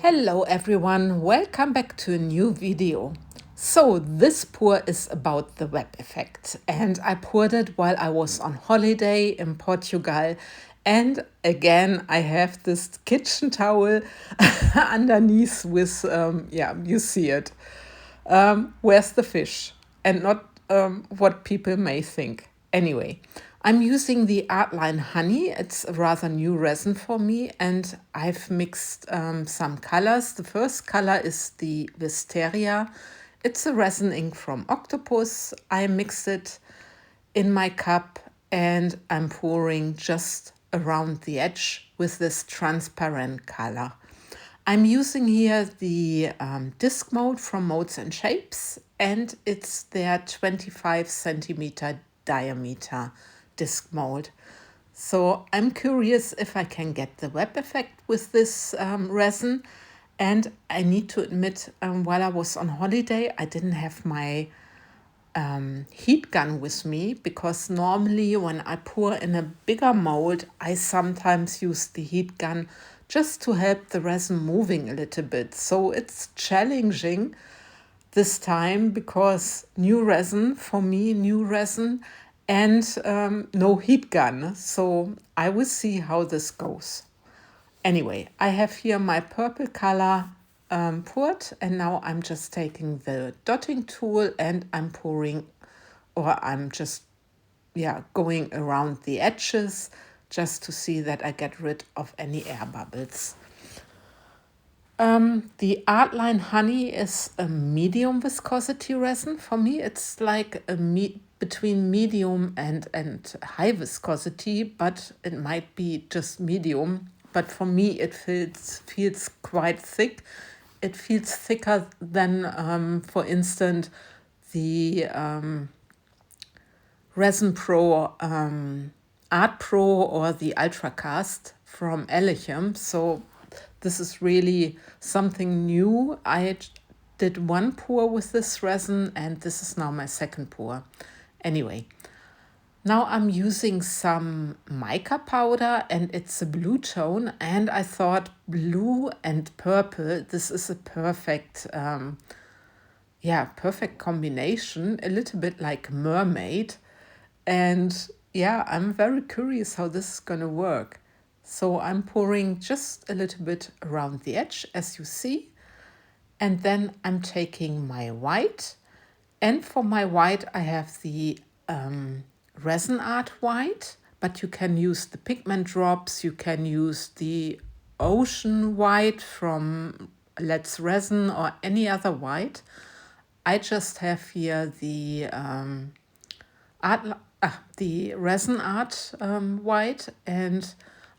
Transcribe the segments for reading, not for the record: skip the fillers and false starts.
Hello everyone, welcome back to a new video. So this pour is about the web effect, and I poured it while I was on holiday in Portugal. And again, I have this kitchen towel underneath with, you see it. Where's the fish? And not what people may think. Anyway, I'm using the Artline Honey. It's a rather new resin for me, and I've mixed some colors. The first color is the Wisteria. It's a resin ink from Octopus. I mixed it in my cup and I'm pouring just around the edge with this transparent color. I'm using here the disc mold from MoldsandShapes, and it's their 25 centimeter diameter disc mold. So I'm curious if I can get the web effect with this resin. And I need to admit, while I was on holiday, I didn't have my heat gun with me, because normally when I pour in a bigger mold, I sometimes use the heat gun just to help the resin moving a little bit. So it's challenging this time because new resin for me, new resin, and no heat gun. So I will see how this goes. Anyway, I have here my purple color poured, and now I'm just taking the dotting tool and I'm pouring, or I'm just going around the edges just to see that I get rid of any air bubbles. The Artline Honey is a medium viscosity resin. For me, it's like a between medium and high viscosity, but it might be just medium. But for me, it feels quite thick. It feels thicker than, for instance, the Resin Pro, Art Pro, or the Ultracast from Elechem. So this is really something new. I did one pour with this resin, and this is now my second pour. Anyway, now I'm using some mica powder, and it's a blue tone, and I thought blue and purple, this is a perfect perfect combination, a little bit like mermaid. And I'm very curious how this is going to work. So I'm pouring just a little bit around the edge, as you see. And then I'm taking my white. And for my white, I have the ResinArt white. But you can use the pigment drops. You can use the ocean white from Let's Resin or any other white. I just have here the the ResinArt white, and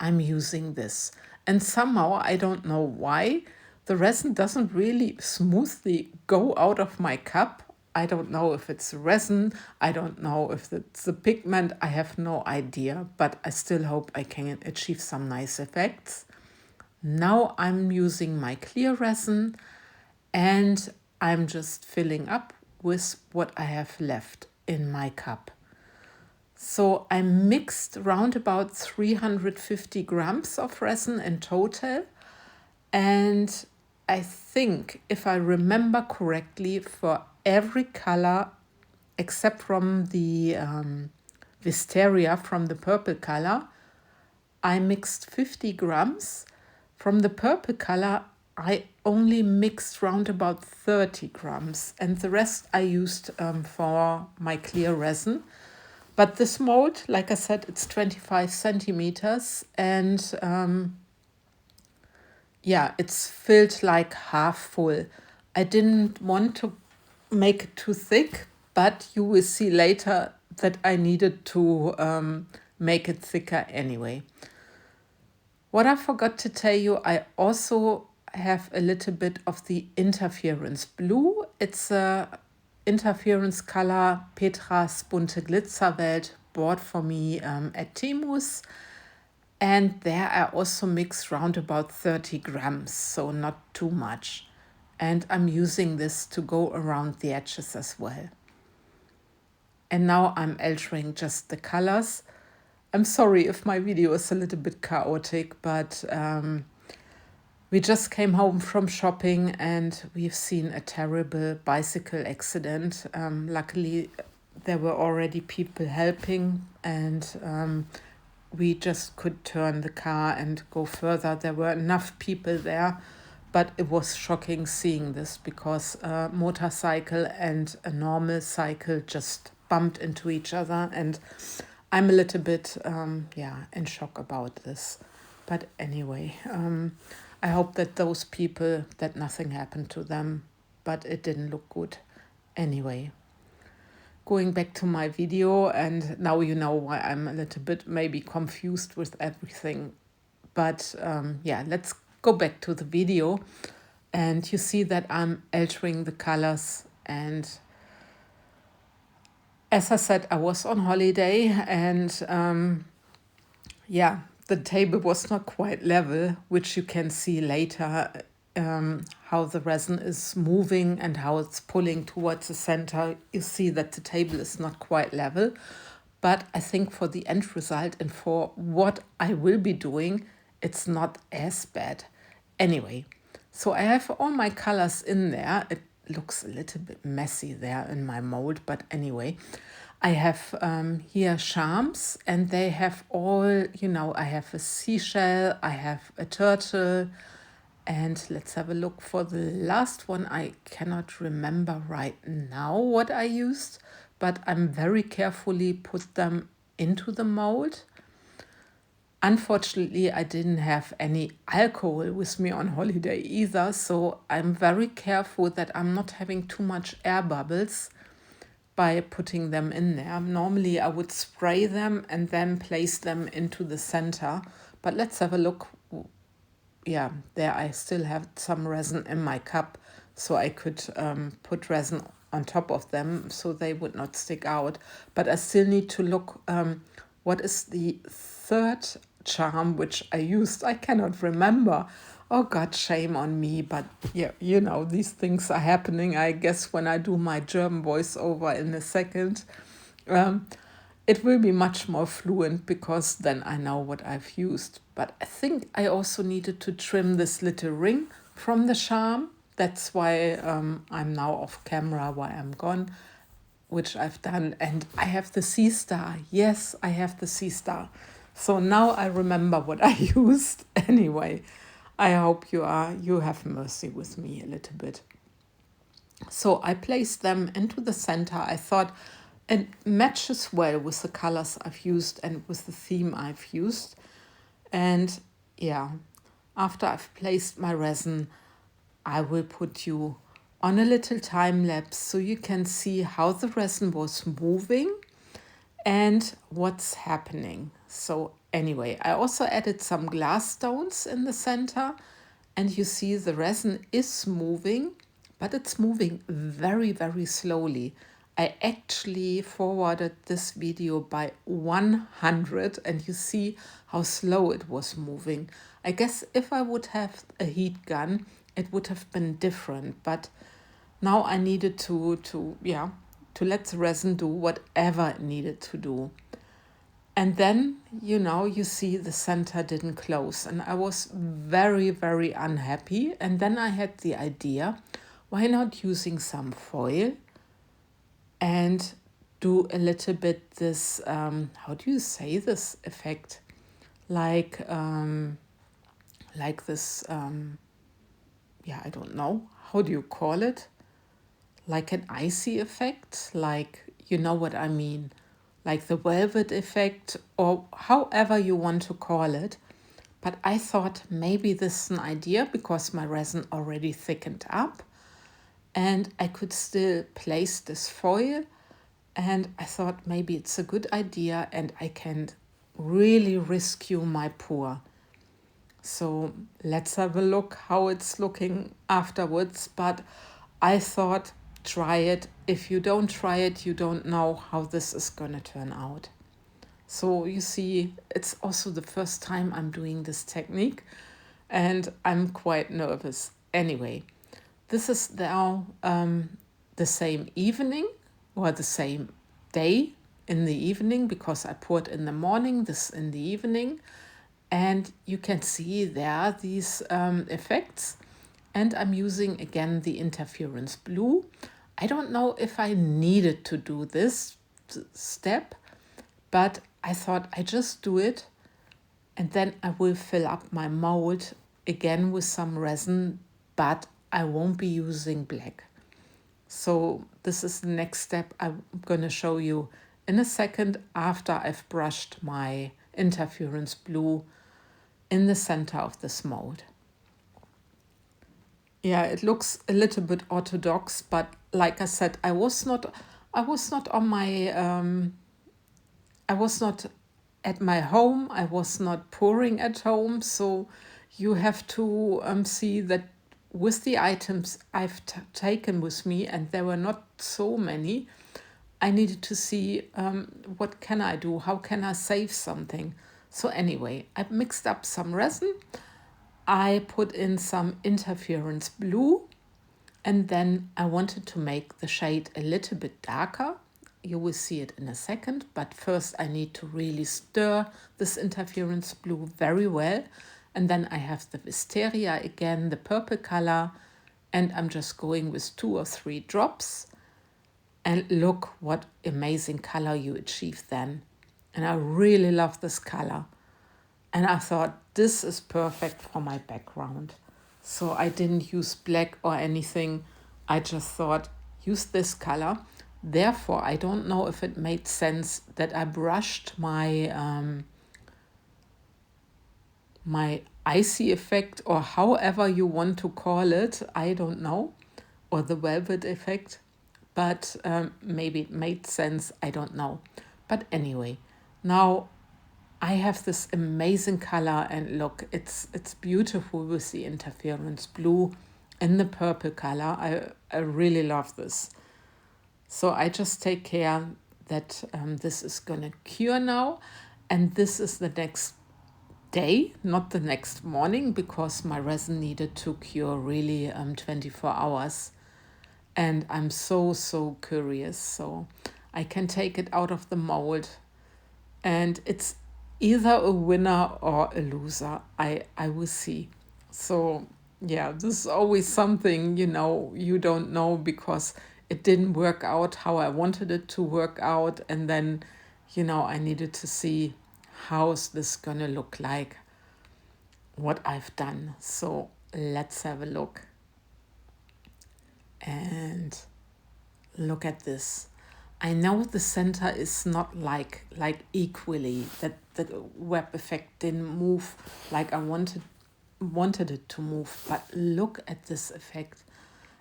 I'm using this. And somehow, I don't know why, the resin doesn't really smoothly go out of my cup. I don't know if it's resin, I don't know if it's the pigment, I have no idea, but I still hope I can achieve some nice effects. Now I'm using my clear resin, and I'm just filling up with what I have left in my cup. So I mixed round about 350 grams of resin in total. And I think, if I remember correctly, for every color, except from the Wisteria, from the purple color, I mixed 50 grams. From the purple color, I only mixed round about 30 grams. And the rest I used for my clear resin. But this mold, like I said, it's 25 centimeters, and it's filled like half full. I didn't want to make it too thick, but you will see later that I needed to make it thicker anyway. What I forgot to tell you, I also have a little bit of the interference blue. It's a interference color Petra's Bunte Glitzerwelt bought for me at Temus. And there I also mix round about 30 grams, so not too much. And I'm using this to go around the edges as well. And now I'm altering just the colors. I'm sorry if my video is a little bit chaotic, but We just came home from shopping and we've seen a terrible bicycle accident. Luckily, there were already people helping, and we just could turn the car and go further. There were enough people there, but it was shocking seeing this because a motorcycle and a normal cycle just bumped into each other, and I'm a little bit in shock about this. But anyway, I hope that those people, that nothing happened to them, but it didn't look good. Anyway, going back to my video, and now you know why I'm a little bit maybe confused with everything. But let's go back to the video, and you see that I'm altering the colors. And as I said, I was on holiday, and the table was not quite level, which you can see later, how the resin is moving and how it's pulling towards the center. You see that the table is not quite level, but I think for the end result and for what I will be doing, it's not as bad. Anyway, so I have all my colors in there. It looks a little bit messy there in my mold, but anyway, I have here charms, and they have all, I have a seashell, I have a turtle, and let's have a look for the last one. I cannot remember right now what I used, but I'm very carefully put them into the mold. Unfortunately, I didn't have any alcohol with me on holiday either, so I'm very careful that I'm not having too much air bubbles by putting them in there. Normally I would spray them and then place them into the center, but let's have a look. Yeah, there I still have some resin in my cup, so I could put resin on top of them so they would not stick out. But I still need to look what is the third charm which I used. I cannot remember. Oh God, shame on me. But yeah, these things are happening, I guess, when I do my German voiceover in a second. It will be much more fluent because then I know what I've used. But I think I also needed to trim this little ring from the charm. That's why I'm now off camera while I'm gone, which I've done. And I have the sea star. Yes, I have the sea star. So now I remember what I used. Anyway, I hope you have mercy with me a little bit. So I placed them into the center. I thought it matches well with the colors I've used and with the theme I've used. And yeah, after I've placed my resin, I will put you on a little time lapse so you can see how the resin was moving and what's happening. So anyway, I also added some glass stones in the center, and you see the resin is moving, but it's moving very, very slowly. I actually forwarded this video by 100, and you see how slow it was moving. I guess if I would have a heat gun, it would have been different, but now I needed to let the resin do whatever it needed to do. And then, you see the center didn't close, and I was very, very unhappy. And then I had the idea, why not using some foil and do a little bit this, how do you say this effect? Like this, I don't know, how do you call it? Like an icy effect, like, you know what I mean, like the velvet effect, or however you want to call it. But I thought maybe this is an idea because my resin already thickened up and I could still place this foil, and I thought maybe it's a good idea and I can really rescue my pour. So let's have a look how it's looking afterwards. But I thought, try it. If you don't try it, you don't know how this is going to turn out. So you see, it's also the first time I'm doing this technique, and I'm quite nervous. Anyway, this is now the same evening, or the same day in the evening, because I poured in the morning, this in the evening. And you can see there these effects. And I'm using again the interference blue. I don't know if I needed to do this step, but I thought I just do it, and then I will fill up my mold again with some resin, but I won't be using black. So this is the next step I'm going to show you in a second after I've brushed my interference blue in the center of this mold. Yeah, it looks a little bit orthodox, but like I said, I was not on my I was not at my home. I was not pouring at home, so you have to see that with the items I've taken with me, and there were not so many, I needed to see what can I do, how can I save something. So anyway, I mixed up some resin. I put in some interference blue, and then I wanted to make the shade a little bit darker. You will see it in a second, but first I need to really stir this interference blue very well. And then I have the wisteria again, the purple color, and I'm just going with 2 or 3 drops. And look what amazing color you achieve then. And I really love this color. And I thought this is perfect for my background. So I didn't use black or anything. I just thought use this color. Therefore, I don't know if it made sense that I brushed my my icy effect, or however you want to call it, I don't know, or the velvet effect, but maybe it made sense, I don't know. But anyway, now I have this amazing color, and look, it's beautiful with the interference blue and the purple color. I really love this. So I just take care that this is gonna cure now, and this is the next day, not the next morning, because my resin needed to cure really 24 hours. And I'm so curious. So I can take it out of the mold, and it's either a winner or a loser. I will see. So yeah, this is always something, you don't know, because it didn't work out how I wanted it to work out. And then, I needed to see how's this gonna look like, what I've done. So let's have a look. And look at this. I know the center is not like equally, that the web effect didn't move like I wanted it to move, but look at this effect.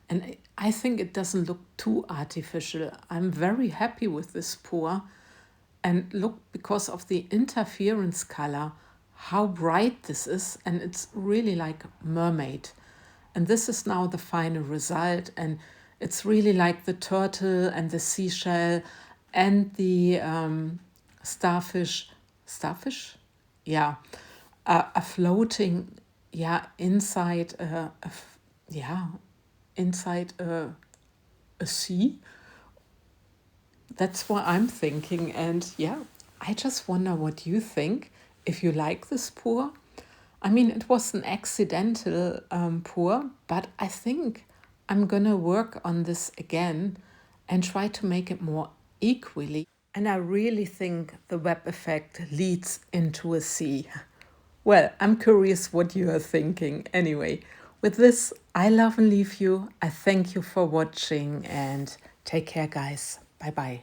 And I think it doesn't look too artificial. I'm very happy with this pour. And look, because of the interference color, how bright this is. And it's really like mermaid. And this is now the final result. And it's really like the turtle and the seashell and the starfish. Starfish? Yeah. A floating, inside inside a sea. That's what I'm thinking. And yeah, I just wonder what you think, if you like this pour. I mean, it was an accidental pour, but I think I'm gonna work on this again and try to make it more equally. And I really think the web effect leads into a sea. Well, I'm curious what you are thinking. Anyway, with this, I love and leave you. I thank you for watching, and take care, guys. Bye bye.